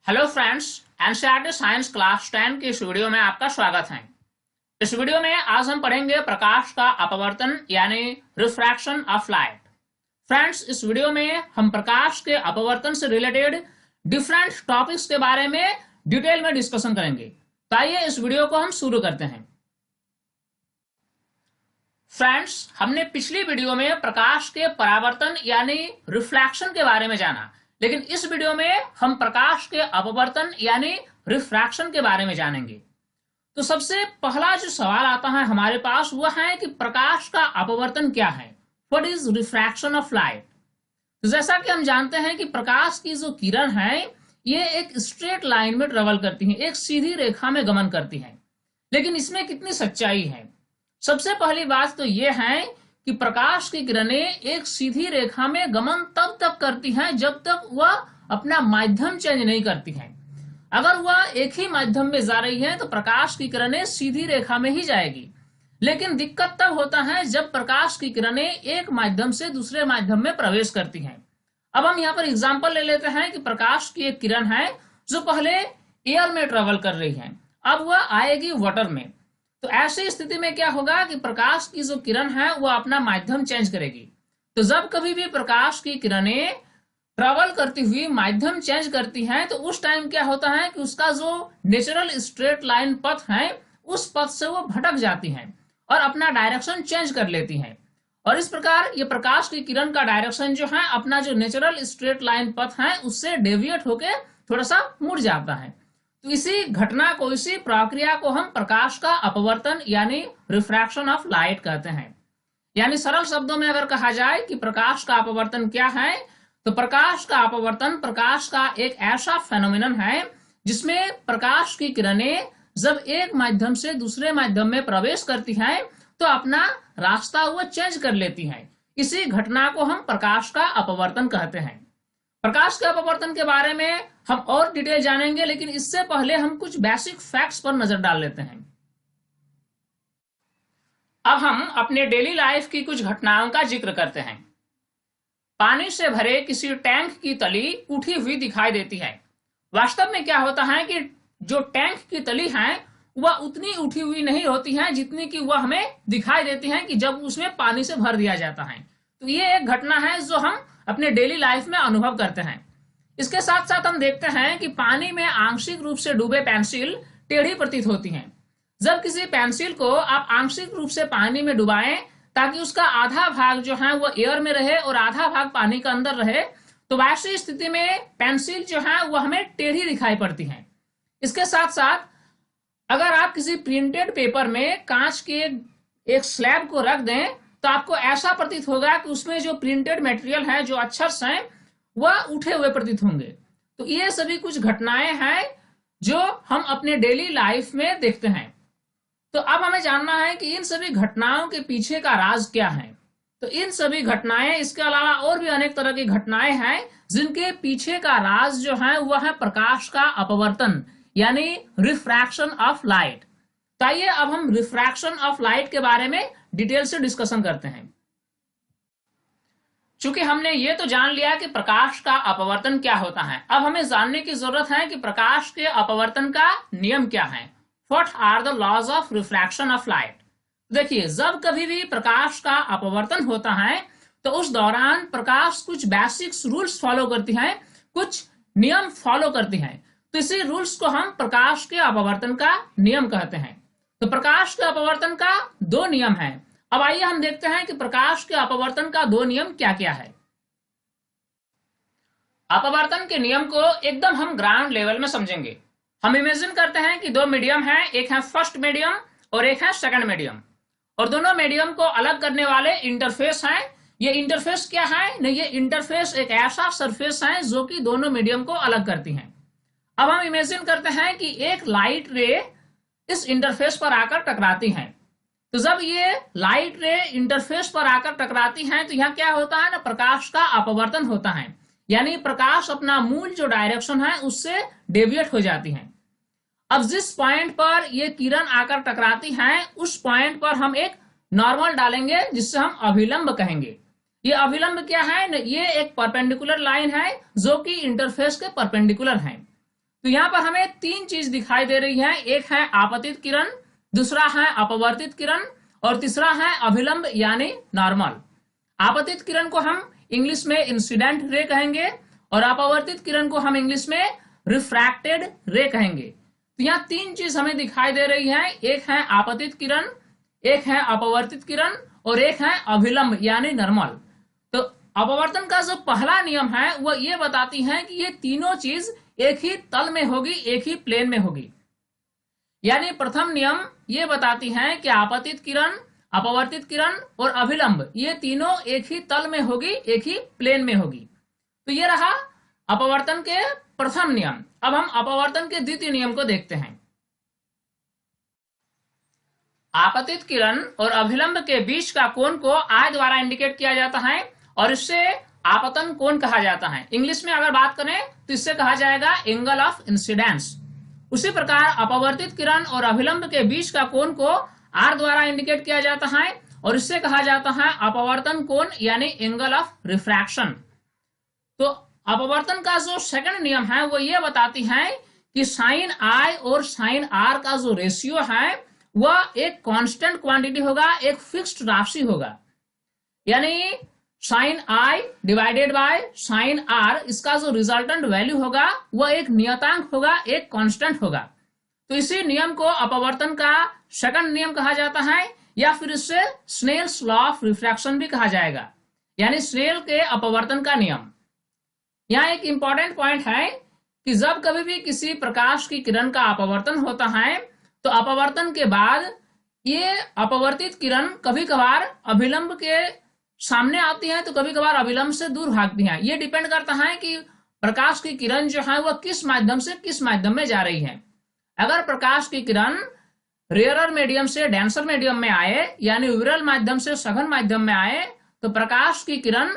Hello friends, NCERT science class 10 की इस video में आपका स्वागत है। इस वीडियो में आज हम पढ़ेंगे प्रकाश का अपवर्तन यानी रिफ्रैक्शन ऑफ लाइट। फ्रेंड्स, इस वीडियो में हम प्रकाश के अपवर्तन से रिलेटेड डिफरेंट टॉपिक्स के बारे में डिटेल में डिस्कशन करेंगे। तो आइए इस वीडियो को हम शुरू करते हैं। फ्रेंड्स, हमने पिछली वीडियो में प्रकाश के परावर्तन यानी रिफ्लैक्शन के बारे में जाना, लेकिन इस वीडियो में हम प्रकाश के अपवर्तन यानी रिफ्रैक्शन के बारे में जानेंगे। तो सबसे पहला जो सवाल आता है हमारे पास वह है कि प्रकाश का अपवर्तन क्या है। What is refraction of light. तो जैसा कि हम जानते हैं कि प्रकाश की जो किरण है ये एक स्ट्रेट लाइन में ट्रेवल करती है, एक सीधी रेखा में गमन करती है। लेकिन इसमें कितनी सच्चाई है? सबसे पहली बात तो यह है कि प्रकाश की किरणें एक सीधी रेखा में गमन तब तक करती हैं जब तक वह अपना माध्यम चेंज नहीं करती हैं। अगर वह एक ही माध्यम में जा रही है तो प्रकाश की किरणें सीधी रेखा में ही जाएगी। लेकिन दिक्कत तब होता है जब प्रकाश की किरणें एक माध्यम से दूसरे माध्यम में प्रवेश करती हैं। अब हम यहाँ पर एग्जाम्पल ले लेते हैं कि प्रकाश की एक किरण है जो पहले एयर में ट्रेवल कर रही है, अब वह आएगी वाटर में। तो ऐसी स्थिति में क्या होगा कि प्रकाश की जो किरण है वह अपना माध्यम चेंज करेगी। तो जब कभी भी प्रकाश की किरणें ट्रेवल करती हुई माध्यम चेंज करती हैं तो उस टाइम क्या होता है कि उसका जो नेचुरल स्ट्रेट लाइन पथ है उस पथ से वो भटक जाती हैं और अपना डायरेक्शन चेंज कर लेती हैं। और इस प्रकार ये प्रकाश की किरण का डायरेक्शन जो है अपना जो नेचुरल स्ट्रेट लाइन पथ है उससे डेविएट होकर थोड़ा सा मुड़ जाता है। तो इसी घटना को, इसी प्रक्रिया को हम प्रकाश का अपवर्तन यानी रिफ्रैक्शन ऑफ लाइट कहते हैं। यानी सरल शब्दों में अगर कहा जाए कि प्रकाश का अपवर्तन क्या है, तो प्रकाश का अपवर्तन प्रकाश का एक ऐसा फेनोमेनन है जिसमें प्रकाश की किरणें जब एक माध्यम से दूसरे माध्यम में प्रवेश करती हैं तो अपना रास्ता वो चेंज कर लेती हैं। इसी घटना को हम प्रकाश का अपवर्तन कहते हैं। प्रकाश के अपवर्तन के बारे में हम और डिटेल जानेंगे, लेकिन इससे पहले हम कुछ बेसिक फैक्ट्स पर नजर डाल लेते हैं। अब हम अपने डेली लाइफ की कुछ घटनाओं का जिक्र करते हैं। पानी से भरे किसी टैंक की तली उठी हुई दिखाई देती है। वास्तव में क्या होता है कि जो टैंक की तली है वह उतनी उठी हुई नहीं होती है जितनी कि वह हमें दिखाई देती है कि जब उसमें पानी से भर दिया जाता है। तो ये एक घटना है जो हम अपने डेली लाइफ में अनुभव करते हैं। इसके साथ साथ हम देखते हैं कि पानी में आंशिक रूप से डूबे पेंसिल टेढ़ी प्रतीत होती हैं। जब किसी पेंसिल को आप आंशिक रूप से पानी में डुबाएं ताकि उसका आधा भाग जो है वो एयर में रहे और आधा भाग पानी के अंदर रहे, तो वैसी स्थिति में पेंसिल जो है वो हमें टेढ़ी दिखाई पड़ती है। इसके साथ साथ अगर आप किसी प्रिंटेड पेपर में कांच के एक स्लैब को रख दें तो आपको ऐसा प्रतीत होगा कि उसमें जो प्रिंटेड मटेरियल है, जो अक्षर हैं, वह उठे हुए प्रतीत होंगे। तो ये सभी कुछ घटनाएं हैं जो हम अपने डेली लाइफ में देखते हैं। तो अब हमें जानना है कि इन सभी घटनाओं के पीछे का राज क्या है। तो इन सभी घटनाएं, इसके अलावा और भी अनेक तरह की घटनाएं हैं जिनके पीछे का राज जो है वह है प्रकाश का अपवर्तन यानी रिफ्रैक्शन ऑफ लाइट। तो आइए अब हम रिफ्रैक्शन ऑफ लाइट के बारे में डिटेल से डिस्कशन करते हैं। चूंकि हमने ये तो जान लिया कि प्रकाश का अपवर्तन क्या होता है, अब हमें जानने की जरूरत है कि प्रकाश के अपवर्तन का नियम क्या है। What are the laws of refraction of light. देखिए, जब कभी भी प्रकाश का अपवर्तन होता है तो उस दौरान प्रकाश कुछ बेसिक्स रूल्स फॉलो करती है, कुछ नियम फॉलो करती है। तो इसी रूल्स को हम प्रकाश के अपवर्तन का नियम कहते हैं। तो प्रकाश के अपवर्तन का दो नियम है। अब आइए हम देखते हैं कि प्रकाश के अपवर्तन का दो नियम क्या क्या है। अपवर्तन के नियम को एकदम हम ग्राउंड लेवल में समझेंगे। हम इमेजिन करते हैं कि दो मीडियम है, एक है फर्स्ट मीडियम और एक है सेकंड मीडियम, और दोनों मीडियम को अलग करने वाले इंटरफेस हैं। ये इंटरफेस क्या है? नहीं, ये इंटरफेस एक ऐसा सरफेस है जो कि दोनों मीडियम को अलग करती है। अब हम इमेजिन करते हैं कि एक लाइट रे इस इंटरफेस पर आकर टकराती है। तो जब ये लाइट रे इंटरफेस पर आकर टकराती हैं तो यहाँ क्या होता है ना, प्रकाश का अपवर्तन होता है। यानी प्रकाश अपना मूल जो डायरेक्शन है उससे डेविएट हो जाती है। अब जिस पॉइंट पर ये किरण आकर टकराती हैं उस पॉइंट पर हम एक नॉर्मल डालेंगे जिससे हम अभिलंब कहेंगे। ये अभिलंब क्या है? ये एक परपेंडिकुलर लाइन है जो कि इंटरफेस के परपेंडिकुलर है। तो यहाँ पर हमें तीन चीज दिखाई दे रही है, एक है आपतित किरण, दूसरा है अपवर्तित किरण और तीसरा है अभिलंब यानी नॉर्मल। आपतित किरण को हम इंग्लिश में इंसिडेंट रे कहेंगे और अपवर्तित किरण को हम इंग्लिश में रिफ्रैक्टेड रे कहेंगे। तो यहाँ तीन चीज हमें दिखाई दे रही है, एक है आपतित किरण, एक है अपवर्तित किरण और एक है अभिलंब यानी नॉर्मल। तो अपवर्तन का जो पहला नियम है वह ये बताती है कि ये तीनों चीज एक ही तल में होगी, एक ही प्लेन में होगी। यानी प्रथम नियम ये बताती है कि आपतित किरण, अपवर्तित किरण और अभिलंब ये तीनों एक ही तल में होगी, एक ही प्लेन में होगी। तो ये रहा अपवर्तन के प्रथम नियम। अब हम अपवर्तन के द्वितीय नियम को देखते हैं। आपतित किरण और अभिलंब के बीच का कोण को I द्वारा इंडिकेट किया जाता है और इससे आपतन कोण कहा जाता है। इंग्लिश में अगर बात करें तो इससे कहा जाएगा एंगल ऑफ इंसिडेंस। उसी प्रकार अपवर्तित किरण और अभिलंब के बीच का कोण को R द्वारा इंडिकेट किया जाता है और इससे कहा जाता है अपवर्तन कोण यानी एंगल ऑफ रिफ्रैक्शन। तो अपवर्तन का जो सेकंड नियम है वो ये बताती है कि साइन I और साइन R का जो रेशियो है वह एक कांस्टेंट क्वांटिटी होगा, एक फिक्स्ड राशि होगा। यानी sine I divided by sine R, इसका जो रिजल्टेंट वैल्यू होगा वह एक नियतांक होगा, एक कांस्टेंट होगा। तो इसी नियम को अपवर्तन का सेकंड नियम कहा जाता है या फिर इससे स्नेल्स लॉ ऑफ रिफ्रैक्शन भी कहा जाएगा, यानी स्नेल के अपवर्तन का नियम। यहाँ एक इंपॉर्टेंट पॉइंट है कि जब कभी भी किसी प्रकाश की किरण का अपवर्तन होता है तो अपवर्तन के बाद ये अपवर्तित किरण कभी कभार अभिलंब के सामने आती है तो कभी कभार अभिलंब से दूर भागती है। ये डिपेंड करता है कि प्रकाश की किरण जो है वह किस माध्यम से किस माध्यम में जा रही है। अगर प्रकाश की किरण रेयरर मीडियम से डेंसर मीडियम में आए यानी विरल माध्यम से सघन माध्यम में आए तो प्रकाश की किरण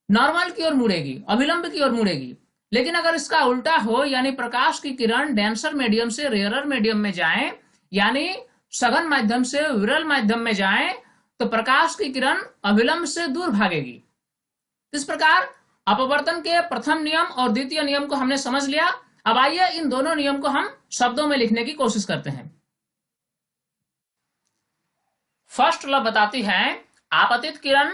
नॉर्मल की ओर मुड़ेगी, अभिलंब की ओर मुड़ेगी। लेकिन अगर इसका उल्टा हो यानी प्रकाश की किरण डेंसर मीडियम से रेयरर मीडियम में जाए यानी सघन माध्यम से विरल माध्यम में जाए तो प्रकाश की किरण अभिलंब से दूर भागेगी। इस प्रकार अपवर्तन के प्रथम नियम और द्वितीय नियम को हमने समझ लिया। अब आइए इन दोनों नियम को हम शब्दों में लिखने की कोशिश करते हैं। फर्स्ट लॉ बताती है आपतित किरण,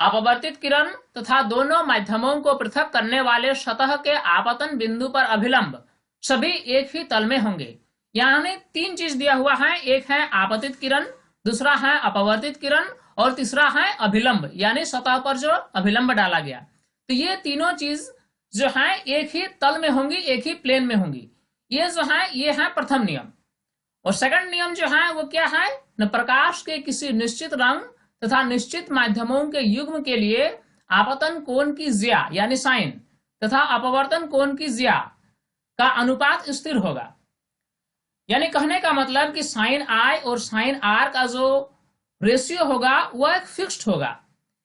अपवर्तित किरण तथा दोनों माध्यमों को पृथक करने वाले सतह के आपतन बिंदु पर अभिलंब सभी एक ही तल में होंगे। यानी तीन चीज दिया हुआ है, एक है आपतित किरण, दूसरा है अपवर्तित किरण और तीसरा है अभिलंब यानी सतह पर जो अभिलंब डाला गया। तो ये तीनों चीज जो है एक ही तल में होंगी, एक ही प्लेन में होंगी। ये जो है ये है प्रथम नियम। और सेकंड नियम जो है वो क्या है, न प्रकाश के किसी निश्चित रंग तथा निश्चित माध्यमों के युग्म के लिए आपतन कोण की ज्या यानी साइन तथा अपवर्तन कोण की ज्या का अनुपात स्थिर होगा। यानी कहने का मतलब कि साइन I और साइन R का जो रेशियो होगा वह एक फिक्स्ड होगा।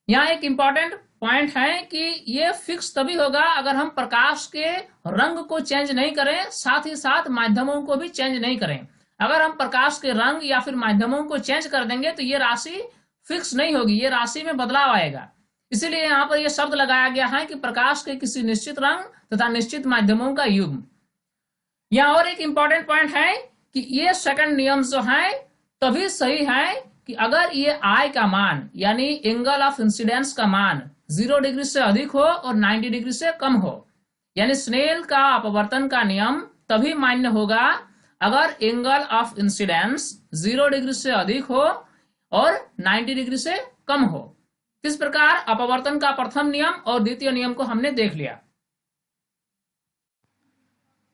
यहाँ एक इंपॉर्टेंट पॉइंट है कि ये फिक्स तभी होगा अगर हम प्रकाश के रंग को चेंज नहीं करें, साथ ही साथ माध्यमों को भी चेंज नहीं करें। अगर हम प्रकाश के रंग या फिर माध्यमों को चेंज कर देंगे तो ये राशि फिक्स नहीं होगी, ये राशि में बदलाव आएगा। इसीलिए यहाँ पर यह शब्द लगाया गया है कि प्रकाश के किसी निश्चित रंग तथा निश्चित माध्यमों का युग्म। यहाँ और एक इंपॉर्टेंट पॉइंट है कि ये सेकंड नियम जो है तभी सही है कि अगर ये I का मान यानी एंगल ऑफ इंसिडेंस का मान 0 डिग्री से अधिक हो और 90 डिग्री से कम हो। यानी स्नेल का अपवर्तन का नियम तभी मान्य होगा अगर एंगल ऑफ इंसिडेंस 0 डिग्री से अधिक हो और 90 डिग्री से कम हो। इस प्रकार अपवर्तन का प्रथम नियम और द्वितीय नियम को हमने देख लिया।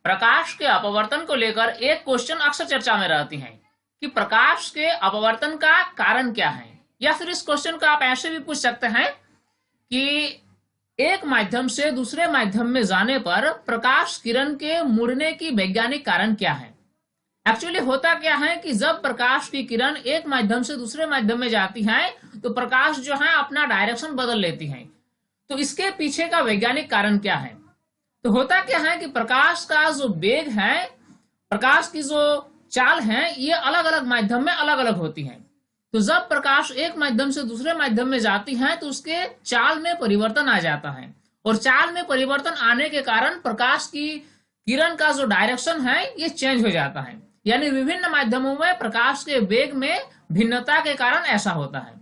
प्रकाश के अपवर्तन को लेकर एक क्वेश्चन अक्सर चर्चा में रहती है कि प्रकाश के अपवर्तन का कारण क्या है, या फिर इस क्वेश्चन को आप ऐसे भी पूछ सकते हैं कि एक माध्यम से दूसरे माध्यम में जाने पर प्रकाश किरण के मुड़ने की वैज्ञानिक कारण क्या है। एक्चुअली होता क्या है कि जब प्रकाश की किरण एक माध्यम से दूसरे माध्यम में जाती है तो प्रकाश जो है अपना डायरेक्शन बदल लेती है। तो इसके पीछे का वैज्ञानिक कारण क्या है। तो होता क्या है कि प्रकाश का जो वेग है, प्रकाश की जो चाल है, ये अलग अलग माध्यम में अलग अलग होती है। तो जब प्रकाश एक माध्यम से दूसरे माध्यम में जाती है तो उसके चाल में परिवर्तन आ जाता है और चाल में परिवर्तन आने के कारण प्रकाश की किरण का जो डायरेक्शन है ये चेंज हो जाता है, यानी विभिन्न माध्यमों में प्रकाश के वेग में भिन्नता के कारण ऐसा होता है।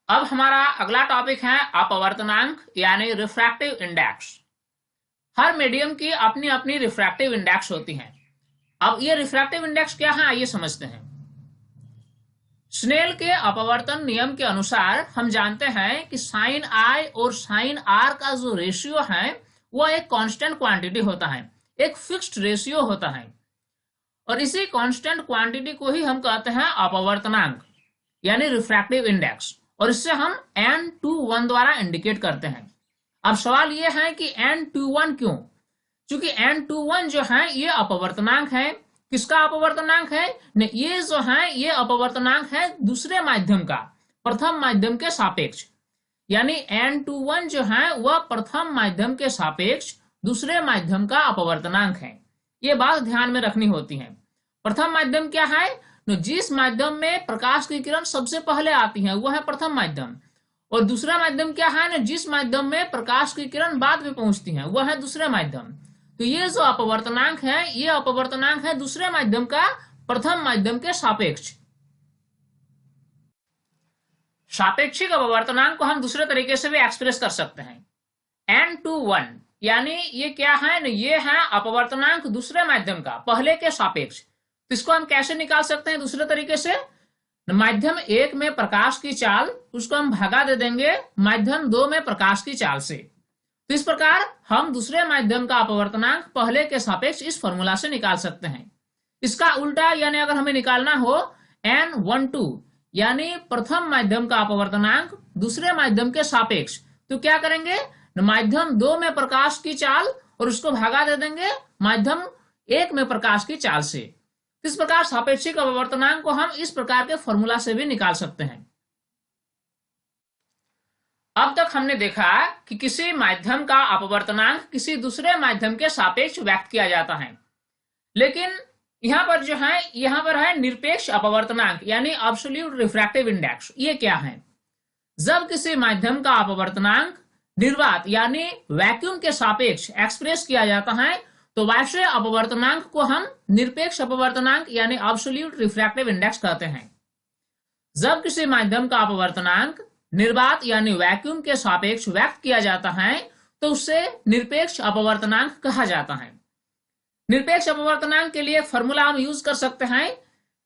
अब हमारा अगला टॉपिक है अपवर्तनांक यानी रिफ्रैक्टिव इंडेक्स। हर मीडियम की अपनी अपनी रिफ्रैक्टिव इंडेक्स होती है। अब ये रिफ्रैक्टिव इंडेक्स क्या है आइए समझते हैं। स्नेल के अपवर्तन नियम के अनुसार हम जानते हैं कि साइन आई और साइन आर का जो रेशियो है वह एक कांस्टेंट क्वांटिटी होता है, एक फिक्स्ड रेशियो होता है, और इसी कांस्टेंट क्वांटिटी को ही हम कहते हैं अपवर्तनांक यानी रिफ्रैक्टिव इंडेक्स, और इससे हम n21 द्वारा इंडिकेट करते हैं। अब सवाल यह है कि n21 क्यों? क्योंकि n21 जो है ये अपवर्तनांक है। किसका अपवर्तनांक है? ये जो है ये अपवर्तनांक है दूसरे माध्यम का प्रथम माध्यम के सापेक्ष, यानी n21 जो है वह प्रथम माध्यम के सापेक्ष दूसरे माध्यम का अपवर्तनांक है। ये बात ध्यान में रखनी होती है। प्रथम माध्यम क्या है? जिस माध्यम में प्रकाश की किरण सबसे पहले आती है वह है प्रथम माध्यम, और दूसरा माध्यम क्या है ना, जिस माध्यम में प्रकाश की किरण बाद में पहुंचती है वह है दूसरा माध्यम। तो ये जो अपवर्तनांक है ये अपवर्तनांक है दूसरे माध्यम का प्रथम माध्यम के सापेक्ष। सापेक्षिक अपवर्तनांक को हम दूसरे तरीके से भी एक्सप्रेस कर सकते हैं। n21 यानी ये क्या है ना, ये है अपवर्तनांक दूसरे माध्यम का पहले के सापेक्ष। तो इसको हम कैसे निकाल सकते हैं दूसरे तरीके से? माध्यम 1 में प्रकाश की चाल उसको हम भागा दे देंगे माध्यम 2 में प्रकाश की चाल से। तो इस प्रकार हम दूसरे माध्यम का अपवर्तनांक पहले के सापेक्ष इस फॉर्मूला से निकाल सकते हैं। इसका उल्टा यानी अगर हमें निकालना हो n12 यानी प्रथम माध्यम का अपवर्तनांक दूसरे माध्यम के सापेक्ष, तो क्या करेंगे? माध्यम 2 में प्रकाश की चाल और उसको भागा दे देंगे माध्यम 1 में प्रकाश की चाल से। इस प्रकार सापेक्षिक अपवर्तनांक को हम इस प्रकार के फॉर्मूला से भी निकाल सकते हैं। अब तक हमने देखा कि किसी माध्यम का अपवर्तनांक किसी दूसरे माध्यम के सापेक्ष व्यक्त किया जाता है, लेकिन यहाँ पर जो है यहाँ पर है निरपेक्ष अपवर्तनांक यानी एब्सोल्यूट रिफ्रैक्टिव इंडेक्स। ये क्या है? जब किसी माध्यम का अपवर्तनांक निर्वात यानी वैक्यूम के सापेक्ष एक्सप्रेस किया जाता है तो वैसे अपवर्तनांक को हम निरपेक्ष अपवर्तनांक यानी एब्सोल्यूट रिफ्रैक्टिव इंडेक्स कहते हैं। जब किसी माध्यम का अपवर्तनांक निर्वात यानी वैक्यूम के सापेक्ष व्यक्त किया जाता है तो उसे निरपेक्ष अपवर्तनांक कहा जाता है। निरपेक्ष अपवर्तनांक के लिए फॉर्मूला हम यूज कर सकते हैं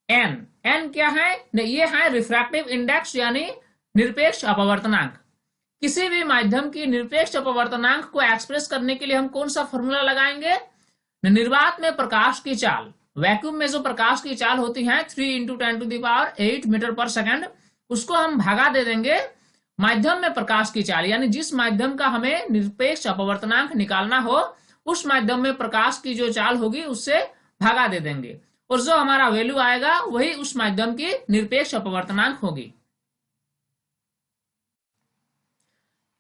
n क्या है? ये है रिफ्रैक्टिव इंडेक्स यानी निरपेक्ष अपवर्तनांक। किसी भी माध्यम की निरपेक्ष अपवर्तनांक को एक्सप्रेस करने के लिए हम कौन सा फॉर्मूला लगाएंगे? निर्वात में प्रकाश की चाल, वैक्यूम में जो प्रकाश की चाल होती है 3 × 10⁸ मीटर पर सेकंड, उसको हम भागा दे देंगे माध्यम में प्रकाश की चाल, यानी जिस माध्यम का हमें निरपेक्ष अपवर्तनांक निकालना हो उस माध्यम में प्रकाश की जो चाल होगी उससे भागा दे देंगे, और जो हमारा वैल्यू आएगा वही उस माध्यम की निरपेक्ष अपवर्तनांक होगी।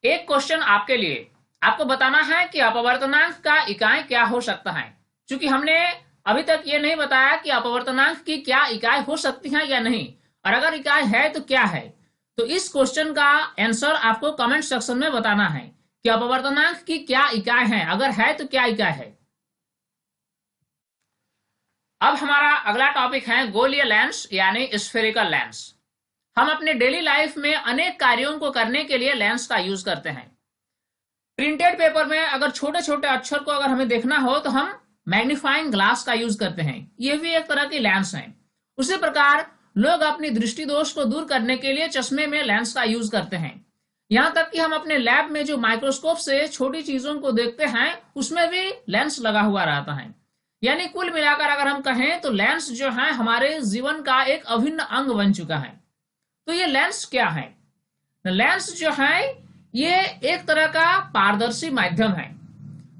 एक क्वेश्चन आपके लिए, आपको बताना है कि अपवर्तनांक का इकाई क्या हो सकता है। क्योंकि हमने अभी तक ये नहीं बताया कि अपवर्तनांक की क्या इकाई हो सकती है या नहीं, और अगर इकाई है तो क्या है। तो इस क्वेश्चन का आंसर आपको कमेंट सेक्शन में बताना है कि अपवर्तनांक की क्या इकाई है, अगर है तो क्या इकाई है। अब हमारा अगला टॉपिक है गोलीय लेंस यानी स्फेरिकल लेंस। हम अपने डेली लाइफ में अनेक कार्यों को करने के लिए लेंस का यूज करते हैं। प्रिंटेड पेपर में अगर छोटे छोटे अक्षर को अगर हमें देखना हो तो हम मैग्नीफाइंग ग्लास का यूज करते हैं, ये भी एक तरह की लेंस है। उसी प्रकार लोग अपनी दृष्टि दोष को दूर करने के लिए चश्मे में लेंस का यूज करते हैं। यहाँ तक कि हम अपने लैब में जो माइक्रोस्कोप से छोटी चीजों को देखते हैं उसमें भी लेंस लगा हुआ रहता है। यानी कुल मिलाकर अगर हम कहें तो लेंस जो है हमारे जीवन का एक अभिन्न अंग बन चुका है। तो ये लेंस क्या है? लेंस जो है ये एक तरह का पारदर्शी माध्यम है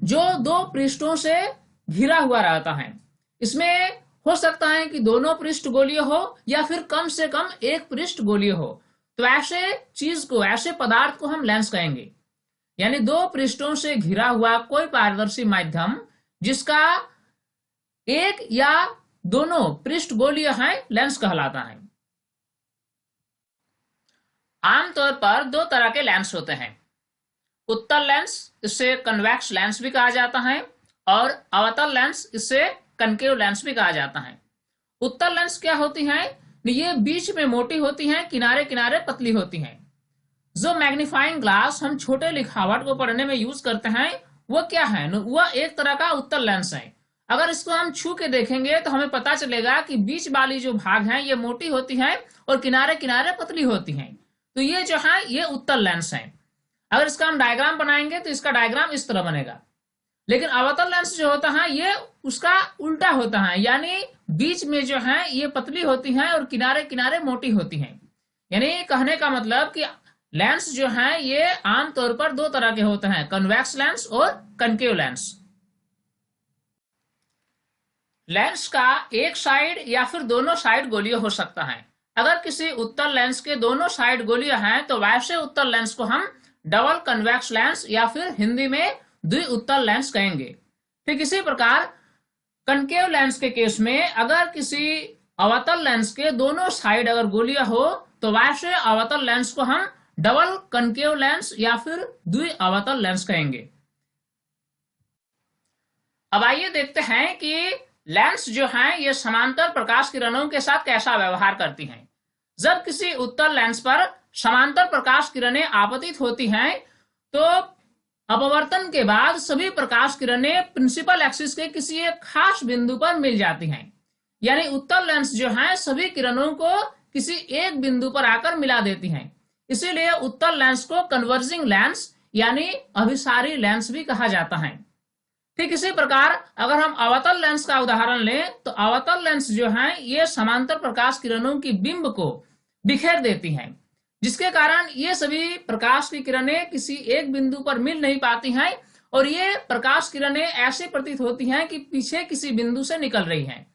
जो दो पृष्ठों से घिरा हुआ रहता है। इसमें हो सकता है कि दोनों पृष्ठ गोलीय हो या फिर कम से कम एक पृष्ठ गोलीय हो। तो ऐसे चीज को, ऐसे पदार्थ को हम लेंस कहेंगे। यानी दो पृष्ठों से घिरा हुआ कोई पारदर्शी माध्यम जिसका एक या दोनों पृष्ठ गोलीय है लेंस कहलाता है। आमतौर पर दो तरह के लेंस होते हैं। उत्तल लेंस, इसे कन्वेक्स लेंस भी कहा जाता है, और अवतल लेंस, इसे कनकेव लेंस भी कहा जाता है। उत्तल लेंस क्या होती हैं? ये बीच में मोटी होती हैं, किनारे किनारे पतली होती हैं। जो मैग्नीफाइंग ग्लास हम छोटे लिखावट को पढ़ने में यूज करते हैं, वो क्या है? वह एक तरह का उत्तल लेंस है। अगर इसको हम छू के देखेंगे तो हमें पता चलेगा कि बीच वाली जो भाग है ये मोटी होती है और किनारे किनारे पतली होती हैं। तो ये जो है ये उत्तल लेंस है। अगर इसका हम डायग्राम बनाएंगे तो इसका डायग्राम इस तरह बनेगा। लेकिन अवतल लेंस जो होता है ये उसका उल्टा होता है, यानी बीच में जो है ये पतली होती है और किनारे किनारे मोटी होती है। यानी कहने का मतलब कि लेंस जो है ये आमतौर पर दो तरह के होते हैं, कन्वेक्स लेंस और कनकेव लेंस। लेंस का एक साइड या फिर दोनों साइड गोलीय हो सकता है। अगर किसी उत्तल लेंस के दोनों साइड गोलीय हैं तो वैसे उत्तल लेंस को हम डबल कन्वेक्स लेंस या फिर हिंदी में द्वि उत्तल लेंस कहेंगे। ठीक इसी प्रकार कनकेव लेंस के केस में अगर किसी अवतल लेंस के दोनों साइड अगर गोलीय हो तो वैसे अवतल लेंस को हम डबल कनकेव लेंस या फिर द्वि अवतल लेंस कहेंगे। अब आइए देखते हैं कि लेंस जो हैं ये समांतर प्रकाश किरणों के साथ कैसा व्यवहार करती हैं। जब किसी उत्तल लेंस पर समांतर प्रकाश किरणें आपतित होती हैं तो अपवर्तन के बाद सभी प्रकाश किरणें प्रिंसिपल एक्सिस के किसी एक खास बिंदु पर मिल जाती हैं। यानी उत्तल लेंस जो है सभी किरणों को किसी एक बिंदु पर आकर मिला देती हैं। इसीलिए उत्तल लेंस को कन्वर्जिंग लेंस यानी अभिसारी लेंस भी कहा जाता है। ठीक इसी प्रकार अगर हम अवतल लेंस का उदाहरण लें तो अवतल लेंस जो है ये समांतर प्रकाश किरणों की बिंब को बिखेर देती हैं, जिसके कारण ये सभी प्रकाश की किरणें किसी एक बिंदु पर मिल नहीं पाती हैं और ये प्रकाश किरणें ऐसी प्रतीत होती हैं कि पीछे किसी बिंदु से निकल रही हैं।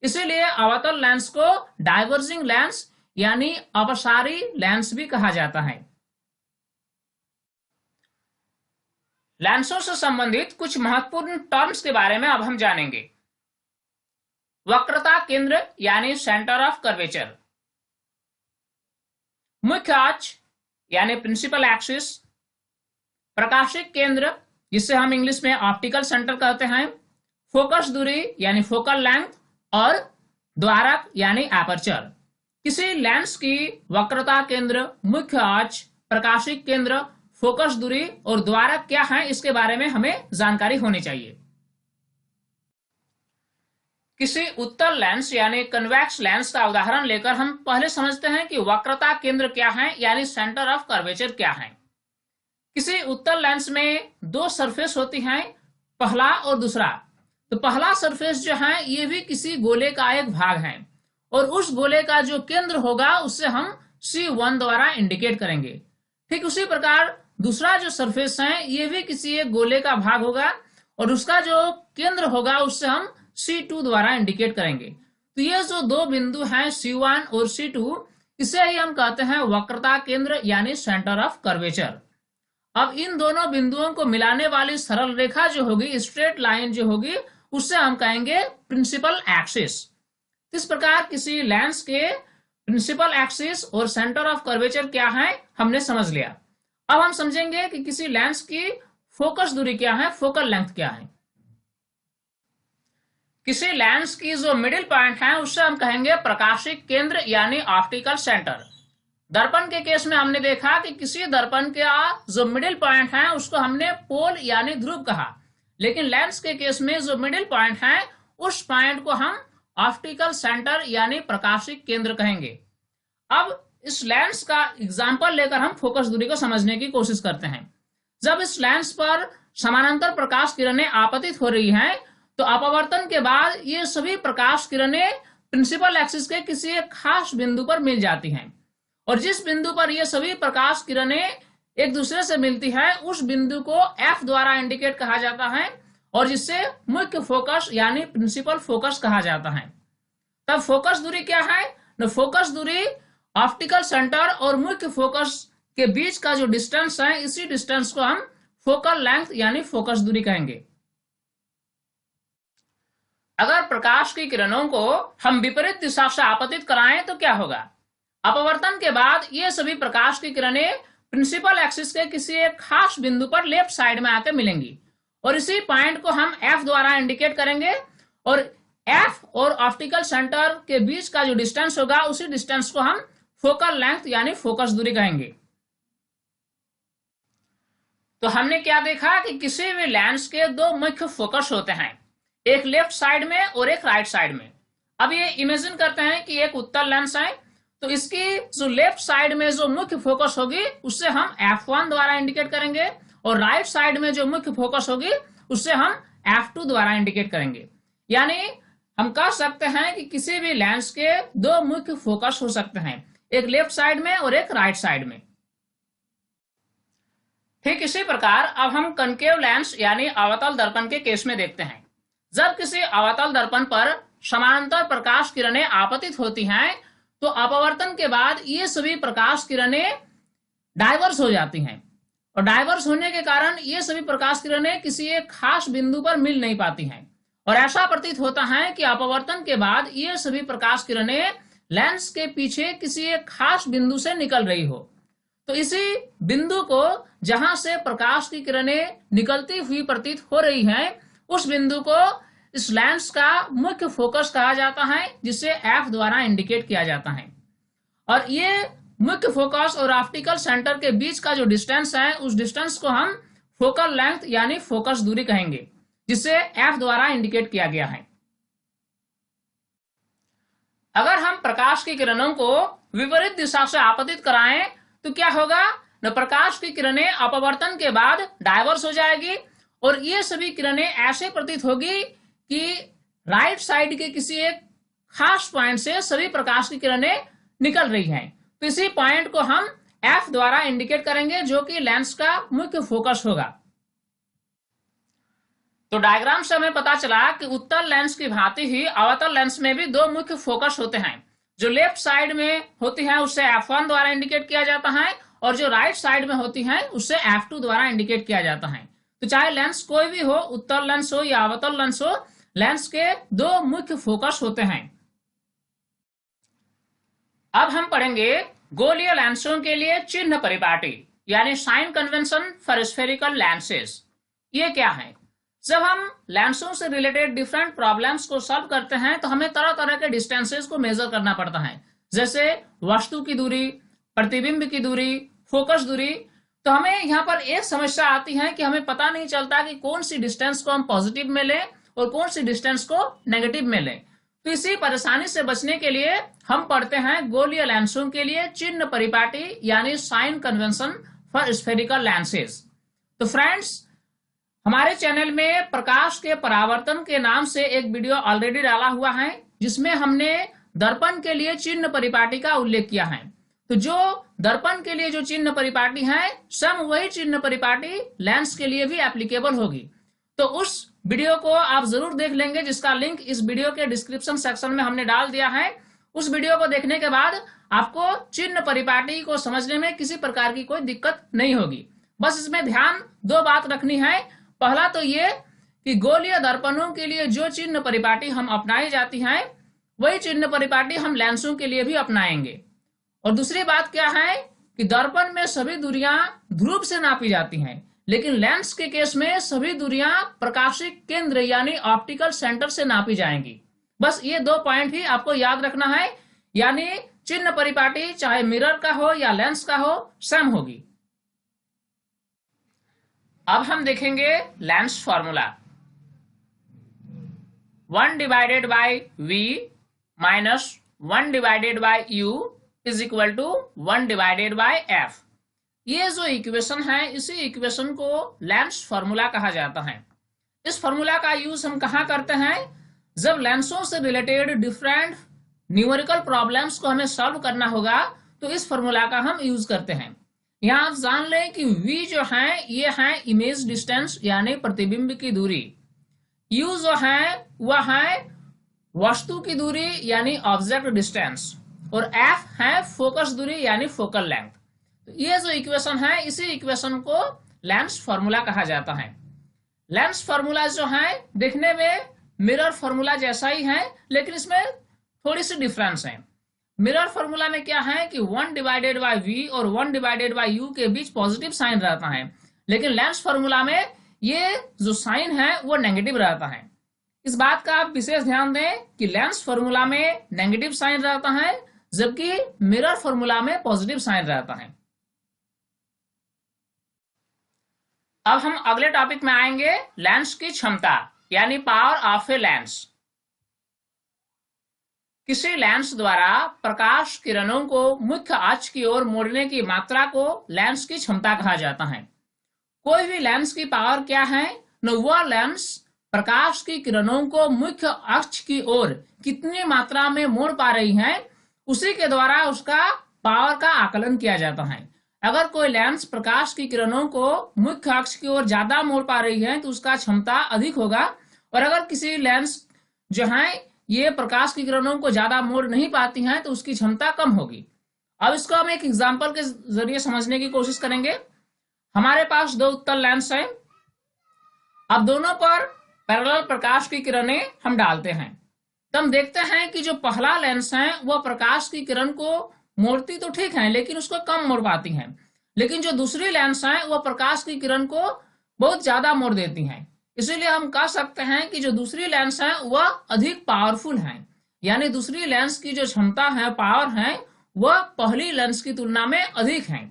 इसीलिए अवतल लेंस को डाइवर्जिंग लेंस यानी अपसारी लेंस भी कहा जाता है। लेंसों से संबंधित कुछ महत्वपूर्ण टर्म्स के बारे में अब हम जानेंगे। वक्रता केंद्र यानी सेंटर ऑफ कर्वेचर, मुख्य अक्ष यानी प्रिंसिपल एक्सिस, प्रकाशिक केंद्र जिसे हम इंग्लिश में ऑप्टिकल सेंटर कहते हैं, फोकस दूरी यानी फोकल लेंथ, और द्वारक यानी एपर्चर। किसी लेंस की वक्रता केंद्र, मुख्य अक्ष, प्रकाशिक केंद्र, फोकस दूरी और द्वारक क्या है इसके बारे में हमें जानकारी होनी चाहिए। किसी उत्तल लेंस यानी कन्वेक्स लेंस का उदाहरण लेकर हम पहले समझते हैं कि वक्रता केंद्र क्या है यानी सेंटर ऑफ कर्वेचर क्या है। किसी उत्तल लेंस में दो सरफेस होती हैं, पहला और दूसरा। तो पहला सरफेस जो है ये भी किसी गोले का एक भाग है और उस गोले का जो केंद्र होगा उससे हम C1 द्वारा इंडिकेट करेंगे। ठीक उसी प्रकार दूसरा जो सरफेस है ये भी किसी एक गोले का भाग होगा और उसका जो केंद्र होगा उससे हम C2 द्वारा इंडिकेट करेंगे। तो ये जो दो बिंदु हैं C1 और C2, इसे ही हम कहते हैं वक्रता केंद्र यानी सेंटर ऑफ कर्वेचर। अब इन दोनों बिंदुओं को मिलाने वाली सरल रेखा जो होगी, स्ट्रेट लाइन जो होगी, उससे हम कहेंगे प्रिंसिपल एक्सिस। इस प्रकार किसी लेंस के प्रिंसिपल एक्सिस और सेंटर ऑफ कर्वेचर क्या है हमने समझ लिया। अब हम समझेंगे कि किसी लेंस की फोकस दूरी क्या है, फोकल लेंथ क्या है। किसी लेंस की जो मिडिल पॉइंट है उससे हम कहेंगे प्रकाशिक केंद्र यानी ऑप्टिकल सेंटर। दर्पण के केस में हमने देखा कि किसी दर्पण का जो मिडिल पॉइंट है उसको हमने पोल यानी ध्रुव कहा, लेकिन लेंस के केस में जो मिडिल पॉइंट है उस पॉइंट को हम ऑप्टिकल सेंटर यानी प्रकाशिक केंद्र कहेंगे। अब इस लेंस का एग्जाम्पल लेकर हम फोकस दूरी को समझने की कोशिश करते हैं। जब इस लेंस पर समानांतर प्रकाश किरणें आपतित हो रही हैं तो अपवर्तन के बाद ये सभी प्रकाश किरणें प्रिंसिपल एक्सिस के किसी एक खास बिंदु पर मिल जाती हैं और जिस बिंदु पर ये सभी प्रकाश किरणें एक दूसरे से मिलती है उस बिंदु को F द्वारा इंडिकेट कहा जाता है और जिससे मुख्य फोकस यानी प्रिंसिपल फोकस कहा जाता है। तब फोकस दूरी क्या है? न फोकस दूरी ऑप्टिकल सेंटर और मुख्य फोकस के बीच का जो डिस्टेंस है, इसी डिस्टेंस को हम फोकल लेंथ यानी फोकस दूरी कहेंगे। अगर प्रकाश की किरणों को हम विपरीत दिशा से आपतित कराएं तो क्या होगा? अपवर्तन के बाद ये सभी प्रकाश की किरणें प्रिंसिपल एक्सिस के किसी एक खास बिंदु पर लेफ्ट साइड में आके मिलेंगी और इसी पॉइंट को हम एफ द्वारा इंडिकेट करेंगे और एफ और ऑप्टिकल सेंटर के बीच का जो डिस्टेंस होगा उसी डिस्टेंस को हम फोकल लेंथ यानी फोकस दूरी कहेंगे। तो हमने क्या देखा कि किसी भी लेंस के दो मुख्य फोकस होते हैं, एक लेफ्ट साइड में और एक राइट साइड में। अब ये इमेजिन करते हैं कि एक उत्तल लेंस है, तो इसकी जो लेफ्ट साइड में जो मुख्य फोकस होगी उससे हम F1 द्वारा इंडिकेट करेंगे और राइट साइड में जो मुख्य फोकस होगी उससे हम F2 द्वारा इंडिकेट करेंगे। यानी हम कह सकते हैं कि किसी भी लेंस के दो मुख्य फोकस हो सकते हैं, एक लेफ्ट साइड में और एक राइट साइड में। ठीक इसी प्रकार अब हम कनकेव लेंस यानी अवतल दर्पण के केस में देखते हैं। जब किसी अवतल दर्पण पर समानांतर प्रकाश किरणें आपतित होती हैं तो अपवर्तन के बाद ये सभी प्रकाश किरणें डाइवर्स हो जाती हैं और डाइवर्स होने के कारण ये सभी प्रकाश किरणें किसी एक खास बिंदु पर मिल नहीं पाती हैं और ऐसा प्रतीत होता है कि अपवर्तन के बाद ये सभी प्रकाश किरणें लेंस के पीछे किसी एक खास बिंदु से निकल रही हो। तो इसी बिंदु को जहां से प्रकाश की किरणें निकलती हुई प्रतीत हो रही हैं उस बिंदु को इस लेंस का मुख्य फोकस कहा जाता है, जिसे एफ द्वारा इंडिकेट किया जाता है। और ये मुख्य फोकस और ऑप्टिकल सेंटर के बीच का जो डिस्टेंस है उस डिस्टेंस को हम फोकल लेंथ यानी फोकस दूरी कहेंगे, जिसे एफ द्वारा इंडिकेट किया गया है। अगर हम प्रकाश की किरणों को विपरीत दिशा से आपतित कराएं तो क्या होगा न प्रकाश की किरणें अपवर्तन के बाद डाइवर्स हो जाएगी और ये सभी किरणें ऐसे प्रतीत होगी कि राइट साइड के किसी एक खास पॉइंट से सभी प्रकाश की किरणें निकल रही हैं। तो इसी पॉइंट को हम एफ द्वारा इंडिकेट करेंगे जो कि लेंस का मुख्य फोकस होगा। तो डायग्राम से हमें पता चला कि उत्तल लेंस की भांति ही अवतल लेंस में भी दो मुख्य फोकस होते हैं। जो लेफ्ट साइड में होती है उससे F1 द्वारा इंडिकेट किया जाता है और जो राइट साइड में होती है उससे F2 द्वारा इंडिकेट किया जाता है। तो चाहे लेंस कोई भी हो, उत्तल लेंस हो या अवतल लेंस हो, लेंस के दो मुख्य फोकस होते हैं। अब हम पढ़ेंगे गोलीय लेंसों के लिए चिन्ह परिपाटी यानी sign convention for spherical lenses. ये क्या है? जब हम लेंसों से रिलेटेड डिफरेंट प्रॉब्लम्स को सॉल्व करते हैं तो हमें तरह तरह के डिस्टेंसेस को मेजर करना पड़ता है, जैसे वस्तु की दूरी, प्रतिबिंब की दूरी, फोकस दूरी। तो हमें यहाँ पर एक समस्या आती है कि हमें पता नहीं चलता कि कौन सी डिस्टेंस को हम पॉजिटिव में लें और कौन सी डिस्टेंस को नेगेटिव में लें। तो इसी परेशानी से बचने के लिए हम पढ़ते हैं गोलीय लेंसों के लिए चिन्ह परिपाटी यानी sign convention for spherical lenses. तो फ्रेंड्स, हमारे चैनल में प्रकाश के परावर्तन के नाम से एक वीडियो ऑलरेडी डाला हुआ है जिसमें हमने दर्पण के लिए चिन्ह परिपाटी का उल्लेख किया है। तो जो दर्पण के लिए जो चिन्ह परिपाटी है सम वही चिन्ह परिपाटी लेंस के लिए भी एप्लीकेबल होगी। तो उस वीडियो को आप जरूर देख लेंगे जिसका लिंक इस वीडियो के डिस्क्रिप्शन सेक्शन में हमने डाल दिया है। उस वीडियो को देखने के बाद आपको चिन्ह परिपाटी को समझने में किसी प्रकार की कोई दिक्कत नहीं होगी। बस इसमें ध्यान दो बात रखनी है। पहला तो ये कि गोलीय दर्पणों के लिए जो चिन्ह परिपाटी हम अपनाई जाती है वही चिन्ह परिपाटी हम लेंसों के लिए भी अपनाएंगे। और दूसरी बात क्या है कि दर्पण में सभी दूरियां ध्रुव से नापी जाती हैं, लेकिन लेंस के केस में सभी दूरियां प्रकाशिक केंद्र यानी ऑप्टिकल सेंटर से नापी जाएंगी। बस ये दो पॉइंट ही आपको याद रखना है, यानी चिन्ह परिपाटी चाहे मिरर का हो या लेंस का हो सेम होगी। अब हम देखेंगे lens formula. 1 divided by V minus 1 divided by U is equal to 1 divided by F। ये जो इक्वेशन है इसी इक्वेशन को लेंस फॉर्मूला कहा जाता है। इस फॉर्मूला का यूज हम कहाँ करते हैं? जब लेंसों से रिलेटेड डिफरेंट न्यूमेरिकल प्रॉब्लम्स को हमें सॉल्व करना होगा तो इस फॉर्मूला का हम यूज करते हैं। यहाँ आप जान लें कि V जो है ये है इमेज डिस्टेंस यानी प्रतिबिंब की दूरी, U जो है वह है वस्तु की दूरी यानी ऑब्जेक्ट डिस्टेंस और F है फोकस दूरी यानी फोकल लेंथ। तो ये जो इक्वेशन है इसी इक्वेशन को लेंस फॉर्मूला कहा जाता है। लेंस फॉर्मूला जो है देखने में मिरर फॉर्मूला जैसा ही है, लेकिन इसमें थोड़ी सी डिफरेंस है। मिरर फॉर्मूला में क्या है कि 1 डिवाइडेड बाय v और 1 डिवाइडेड बाय u के बीच पॉजिटिव साइन रहता है, लेकिन लेंस फॉर्मूला में ये जो साइन है वो नेगेटिव रहता है। इस बात का आप विशेष ध्यान दें कि लेंस फॉर्मूला में नेगेटिव साइन रहता है, जबकि मिरर फॉर्मूला में पॉजिटिव साइन रहता है। अब हम अगले टॉपिक में आएंगे, लेंस की क्षमता यानी पावर ऑफ ए लेंस। किसी लेंस द्वारा प्रकाश किरणों को मुख्य अक्ष की ओर मोड़ने की मात्रा को लेंस की क्षमता कहा जाता है। कोई भी लेंस की पावर क्या है, न वह लेंस प्रकाश की किरणों को मुख्य अक्ष की ओर कितनी मात्रा में मोड़ पा रही है, उसी के द्वारा उसका पावर का आकलन किया जाता है। अगर कोई लेंस प्रकाश की किरणों को मुख्य अक्ष की ओर ज्यादा मोड़ पा रही है तो उसका क्षमता अधिक होगा, और अगर किसी लेंस जो है ये प्रकाश की किरणों को ज्यादा मोड़ नहीं पाती हैं तो उसकी क्षमता कम होगी। अब इसको हम एक एग्जांपल के जरिए समझने की कोशिश करेंगे। हमारे पास दो उत्तल लेंस हैं। अब दोनों पर पैरेलल प्रकाश की किरणें हम डालते हैं, तो हम देखते हैं कि जो पहला लेंस है वह प्रकाश की किरण को मोड़ती तो ठीक है, लेकिन उसको कम मोड़ पाती है। लेकिन जो दूसरी लेंस है वह प्रकाश की किरण को बहुत ज्यादा मोड़ देती है। इसीलिए हम कह सकते हैं कि जो दूसरी लेंस है वह अधिक पावरफुल है, यानी दूसरी लेंस की जो क्षमता है, पावर है, वह पहली लेंस की तुलना में अधिक है।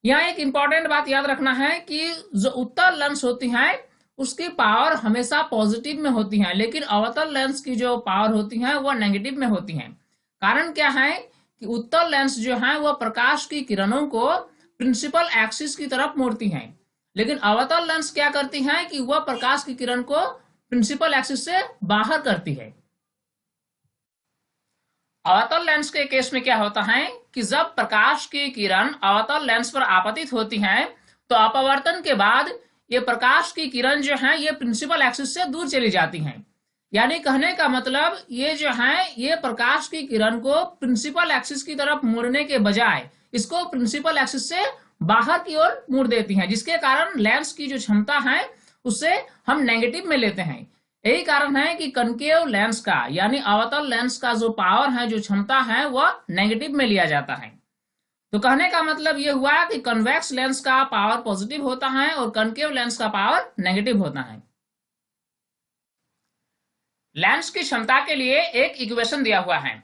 यहाँ एक इंपॉर्टेंट बात याद रखना है कि जो उत्तल लेंस होती है उसकी पावर हमेशा पॉजिटिव में होती है, लेकिन अवतल लेंस की जो पावर होती है वह नेगेटिव में होती है। कारण क्या है कि उत्तल लेंस जो है वह प्रकाश की किरणों को प्रिंसिपल एक्सिस की तरफ मोड़ती है, लेकिन अवतल लेंस क्या करती है कि वह प्रकाश की किरण को प्रिंसिपल एक्सिस से बाहर करती है। अवतल लेंस के केस में क्या होता है कि जब प्रकाश की किरण अवतल लेंस पर आपतित होती है तो अपवर्तन के बाद ये प्रकाश की किरण जो है ये प्रिंसिपल एक्सिस से दूर चली जाती हैं। यानी कहने का मतलब ये जो है ये प्रकाश की किरण को प्रिंसिपल एक्सिस की तरफ मोड़ने के बजाय इसको प्रिंसिपल एक्सिस से बाहर की ओर मोड़ देती हैं, जिसके कारण लेंस की जो क्षमता है उसे हम नेगेटिव में लेते हैं। यही कारण है कि कनकेव लेंस का यानी अवतल लेंस का जो पावर है, जो क्षमता है, वह नेगेटिव में लिया जाता है। तो कहने का मतलब यह हुआ कि कन्वेक्स लेंस का पावर पॉजिटिव होता है और कनकेव लेंस का पावर नेगेटिव होता है। लेंस की क्षमता के लिए एक इक्वेशन दिया हुआ है,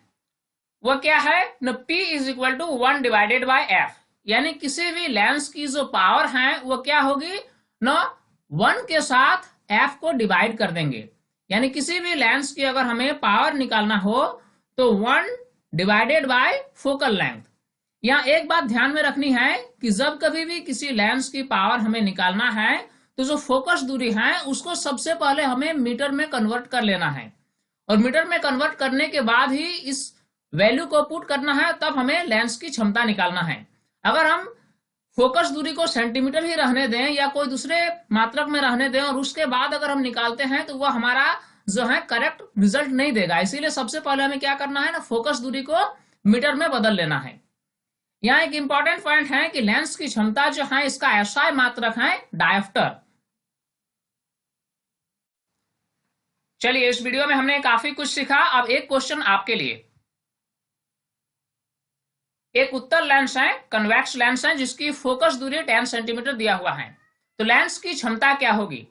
वह क्या है न P is equal to 1 divided by F, यानी किसी भी लेंस की जो पावर है वो क्या होगी न 1 के साथ F को डिवाइड कर देंगे। यानी किसी भी लेंस की अगर हमें पावर निकालना हो तो 1 डिवाइडेड बाय फोकल लेंथ। यहाँ एक बात ध्यान में रखनी है कि जब कभी भी किसी लेंस की पावर हमें निकालना है तो जो फोकस दूरी है उसको सबसे पहले हमें मीटर में कन्वर्ट कर लेना है, और मीटर में कन्वर्ट करने के बाद ही इस वैल्यू को पुट करना है, तब हमें लेंस की क्षमता निकालना है। अगर हम फोकस दूरी को सेंटीमीटर ही रहने दें या कोई दूसरे मात्रक में रहने दें और उसके बाद अगर हम निकालते हैं तो वह हमारा जो है करेक्ट रिजल्ट नहीं देगा। इसीलिए सबसे पहले हमें क्या करना है ना, फोकस दूरी को मीटर में बदल लेना है। यहाँ एक इंपॉर्टेंट पॉइंट है कि लेंस की क्षमता जो है इसका एसआई मात्रक है डायोप्टर। चलिए इस वीडियो में हमने काफी कुछ सीखा। अब एक क्वेश्चन आपके लिए। एक उत्तल लेंस है, कन्वेक्स लेंस है, जिसकी फोकस दूरी 10 सेंटीमीटर दिया हुआ है, तो लेंस की क्षमता क्या होगी?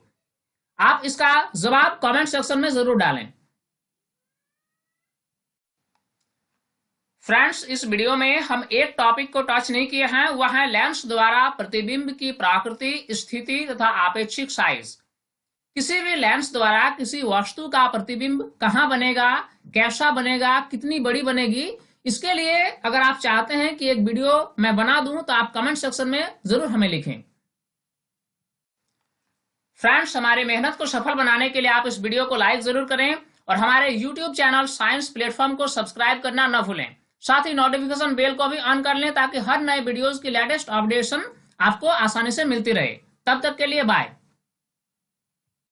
आप इसका जवाब कमेंट सेक्शन में जरूर डालें। फ्रेंड्स, इस वीडियो में हम एक टॉपिक को टच नहीं किए हैं, वह है लेंस द्वारा प्रतिबिंब की प्रकृति, स्थिति तथा आपेक्षिक साइज। किसी भी लेंस द्वारा किसी वस्तु का प्रतिबिंब कहाँ बनेगा, कैसा बनेगा, कितनी बड़ी बनेगी, इसके लिए अगर आप चाहते हैं कि एक वीडियो मैं बना दूं तो आप कमेंट सेक्शन में जरूर हमें लिखें। फ्रेंड्स, हमारी मेहनत को सफल बनाने के लिए आप इस वीडियो को लाइक जरूर करें और हमारे यूट्यूब चैनल साइंस प्लेटफॉर्म को सब्सक्राइब करना न भूलें। साथ ही नोटिफिकेशन बेल को भी ऑन कर लें ताकि हर नए वीडियोस की लेटेस्ट अपडेशन आपको आसानी से मिलती रहे। तब तक के लिए बाय।